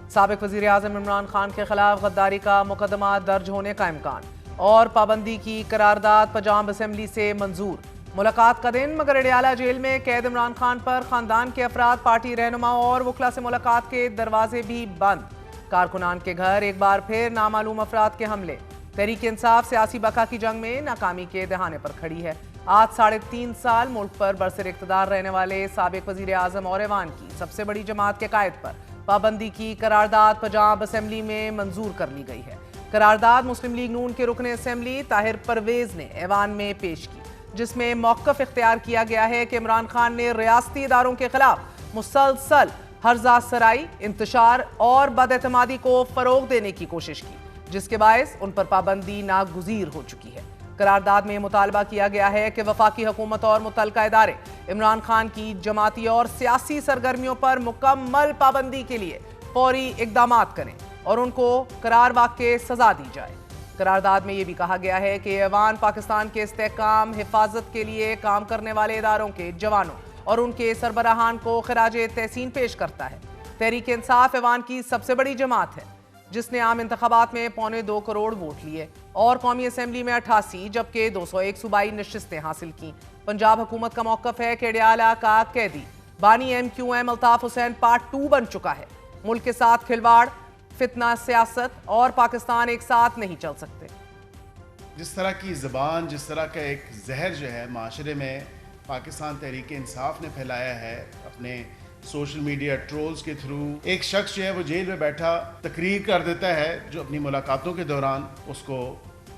سابق وزیر اعظم عمران خان کے خلاف غداری کا مقدمہ درج ہونے کا امکان اور پابندی کی قرارداد پنجاب اسمبلی سے منظور۔ ملاقات کا دن، مگر اڈیالہ جیل میں قید عمران خان پر خاندان کے افراد، پارٹی رہنماؤں اور وکلاء سے ملاقات کے دروازے بھی بند۔ کارکنان کے گھر ایک بار پھر نامعلوم افراد کے حملے۔ تحریک انصاف سیاسی بقا کی جنگ میں ناکامی کے دہانے پر کھڑی ہے۔ آج 3.5 سال ملک پر برسر اقتدار رہنے والے سابق وزیر اعظم اور ایوان کی سب سے بڑی جماعت کے قائد پر پابندی کی قرارداد پنجاب اسمبلی میں منظور کر لی گئی ہے۔ قرارداد مسلم لیگ نون کے رکن اسمبلی طاہر پرویز نے ایوان میں پیش کی، جس میں موقف اختیار کیا گیا ہے کہ عمران خان نے ریاستی اداروں کے خلاف مسلسل ہرزہ سرائی، انتشار اور بد اعتمادی کو فروغ دینے کی کوشش کی، جس کے باعث ان پر پابندی ناگزیر ہو چکی ہے۔ قرارداد میں مطالبہ کیا گیا ہے کہ وفاقی حکومت اور متعلقہ ادارے عمران خان کی جماعتی اور سیاسی سرگرمیوں پر مکمل پابندی کے لیے فوری اقدامات کریں اور ان کو قرار واقع سزا دی جائے۔ قرارداد میں یہ بھی کہا گیا ہے کہ ایوان پاکستان کے استحکام، حفاظت کے لیے کام کرنے والے اداروں کے جوانوں اور ان کے سربراہان کو خراج تحسین پیش کرتا ہے۔ تحریک انصاف ایوان کی سب سے بڑی جماعت ہے، جس نے عام انتخابات میں 2.25 کروڑ ووٹ لیے اور قومی اسمبلی میں 88 جبکہ 201 صوبائی نشستیں حاصل کیں۔ پنجاب حکومت کا موقف ہے کہ اڈیالہ کا قیدی بانی M Q M Altaf Hussain part 2 بن چکا ہے۔ ملک کے ساتھ کھلواڑ، فتنہ سیاست اور پاکستان ایک ساتھ نہیں چل سکتے۔ جس طرح کی زبان، جس طرح کا ایک زہر جو ہے معاشرے میں پاکستان تحریک انصاف نے پھیلایا ہے اپنے سوشل میڈیا ٹرولز کے تھرو، ایک شخص جو ہے وہ جیل میں بیٹھا تقریر کر دیتا ہے جو اپنی ملاقاتوں کے دوران اس کو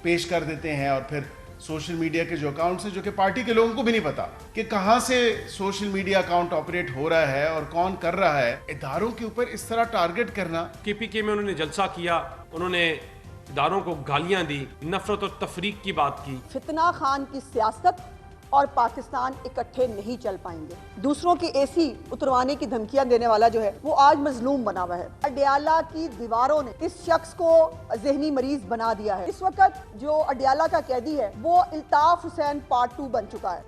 پیش کر دیتے ہیں، اور پھر سوشل میڈیا کے جو اکاؤنٹس ہیں، جو کہ پارٹی کے لوگوں کو بھی نہیں پتا کہ کہاں سے سوشل میڈیا اکاؤنٹ آپریٹ ہو رہا ہے اور کون کر رہا ہے، اداروں کے اوپر اس طرح ٹارگٹ کرنا۔ KPK میں انہوں نے جلسہ کیا، انہوں نے اداروں کو گالیاں دی، نفرت اور تفریق کی بات کی۔ فتنہ خان کی سیاست اور پاکستان اکٹھے نہیں چل پائیں گے۔ دوسروں کی ایسی اتروانے کی دھمکیاں دینے والا جو ہے وہ آج مظلوم بنا ہوا ہے۔ اڈیالہ کی دیواروں نے اس شخص کو ذہنی مریض بنا دیا ہے۔ اس وقت جو اڈیالہ کا قیدی ہے وہ الطاف حسین پارٹ 2 بن چکا ہے۔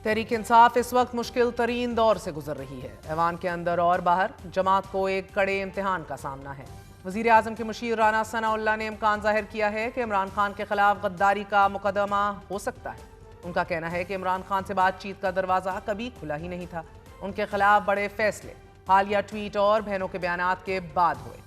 تحریک انصاف اس وقت مشکل ترین دور سے گزر رہی ہے۔ ایوان کے اندر اور باہر جماعت کو ایک کڑے امتحان کا سامنا ہے۔ وزیر اعظم کے مشیر رانا ثناء اللہ نے امکان ظاہر کیا ہے کہ عمران خان کے خلاف غداری کا مقدمہ ہو سکتا ہے۔ ان کا کہنا ہے کہ عمران خان سے بات چیت کا دروازہ کبھی کھلا ہی نہیں تھا۔ ان کے خلاف بڑے فیصلے حالیہ ٹویٹ اور بہنوں کے بیانات کے بعد ہوئے۔